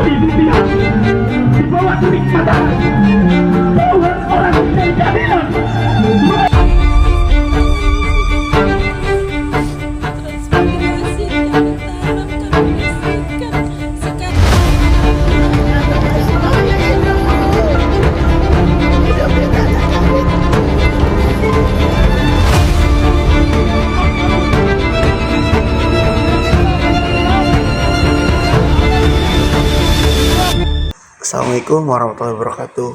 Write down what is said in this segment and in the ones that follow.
dibilang di bawah terik matahari puluhan orang dari keadilan. Assalamualaikum warahmatullahi wabarakatuh.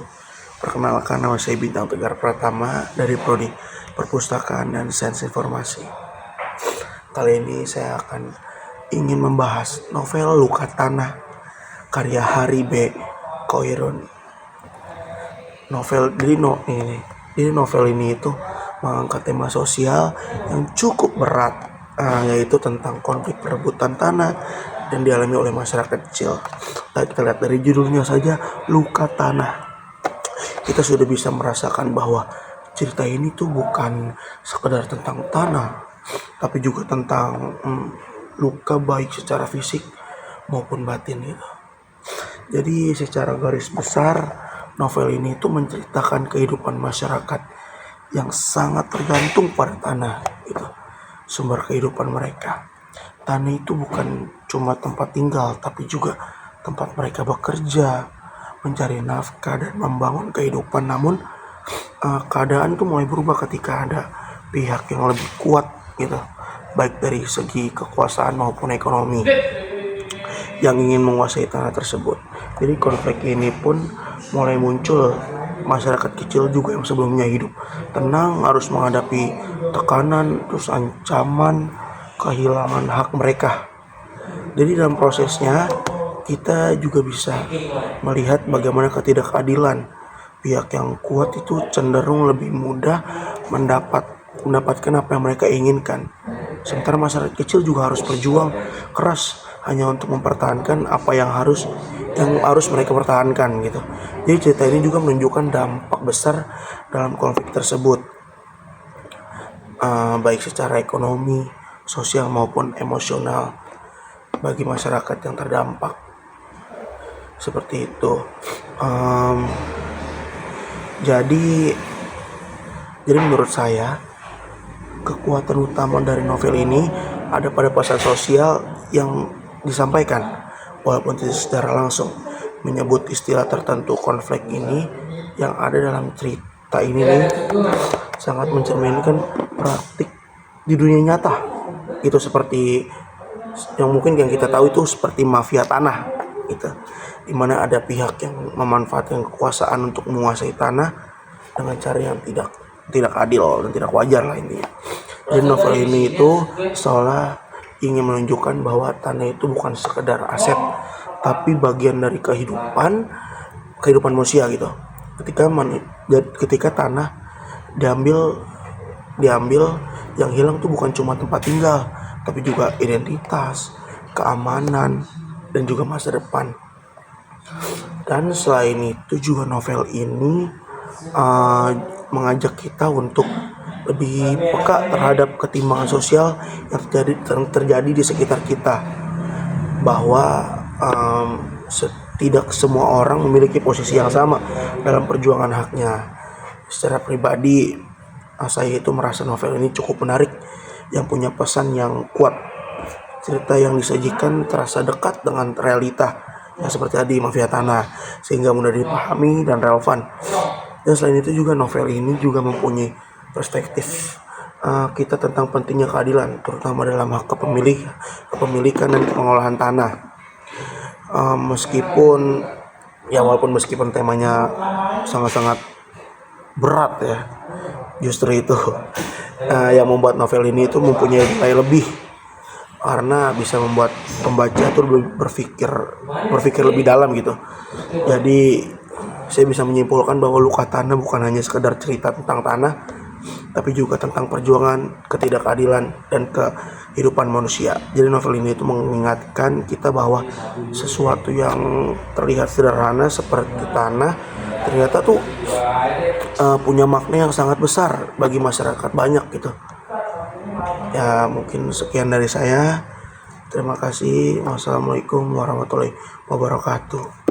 Perkenalkan, nama saya Bintang Tegar Pratama dari Prodi Perpustakaan dan Sains Informasi. Kali ini saya akan ingin membahas novel Luka Tanah karya Hari B. Khairon. Novel ini itu mengangkat tema sosial yang cukup berat, yaitu tentang konflik perebutan tanah dan dialami oleh masyarakat kecil. Kita lihat dari judulnya saja, Luka Tanah. Kita sudah bisa merasakan bahwa cerita ini tuh bukan sekedar tentang tanah, tapi juga tentang luka baik secara fisik maupun batin gitu. Jadi secara garis besar, novel ini tuh menceritakan kehidupan masyarakat yang sangat tergantung pada tanah gitu, sumber kehidupan mereka. Tanah itu bukan cuma tempat tinggal, tapi juga tempat mereka bekerja, mencari nafkah dan membangun kehidupan. Namun keadaan itu mulai berubah ketika ada pihak yang lebih kuat gitu, baik dari segi kekuasaan maupun ekonomi, yang ingin menguasai tanah tersebut. Jadi konflik ini pun mulai muncul. Masyarakat kecil juga yang sebelumnya hidup tenang harus menghadapi tekanan, terus ancaman kehilangan hak mereka. Jadi dalam prosesnya kita juga bisa melihat bagaimana ketidakadilan. Pihak yang kuat itu cenderung lebih mudah mendapatkan apa yang mereka inginkan. Sementara masyarakat kecil juga harus berjuang keras hanya untuk mempertahankan apa yang harus mereka pertahankan gitu. Jadi cerita ini juga menunjukkan dampak besar dalam konflik tersebut, baik secara ekonomi, sosial maupun emosional bagi masyarakat yang terdampak. Seperti itu. Jadi menurut saya kekuatan utama dari novel ini ada pada pesan sosial yang disampaikan, walaupun tidak secara langsung menyebut istilah tertentu. Konflik ini yang ada dalam cerita ini nih sangat mencerminkan praktik di dunia nyata. Itu seperti yang mungkin yang kita tahu itu seperti mafia tanah gitu, dimana ada pihak yang memanfaatkan kekuasaan untuk menguasai tanah dengan cara yang tidak adil dan tidak wajar lah intinya. Jadi novel ini itu seolah ingin menunjukkan bahwa tanah itu bukan sekedar aset, tapi bagian dari kehidupan manusia gitu. Ketika tanah diambil, yang hilang tuh bukan cuma tempat tinggal, tapi juga identitas, keamanan, dan juga masa depan. Dan selain itu juga novel ini mengajak kita untuk lebih peka terhadap ketimpangan sosial yang terjadi di sekitar kita, bahwa tidak semua orang memiliki posisi yang sama dalam perjuangan haknya. Secara pribadi, saya itu merasa novel ini cukup menarik, yang punya pesan yang kuat. Cerita yang disajikan terasa dekat dengan realita, yang seperti tadi mafia tanah, sehingga mudah dipahami dan relevan. Dan selain itu juga novel ini juga mempunyai perspektif kita tentang pentingnya keadilan, terutama dalam hak kepemilikan dan pengolahan tanah. Meskipun temanya sangat-sangat berat ya, justru itu yang membuat novel ini itu mempunyai nilai lebih, karena bisa membuat pembaca tuh berpikir lebih dalam gitu. Jadi saya bisa menyimpulkan bahwa Luka Tanah bukan hanya sekedar cerita tentang tanah, tapi juga tentang perjuangan, ketidakadilan, dan kehidupan manusia. Jadi novel ini itu mengingatkan kita bahwa sesuatu yang terlihat sederhana seperti tanah ternyata tuh punya makna yang sangat besar bagi masyarakat banyak gitu. Ya mungkin sekian dari saya. Terima kasih. Wassalamualaikum warahmatullahi wabarakatuh.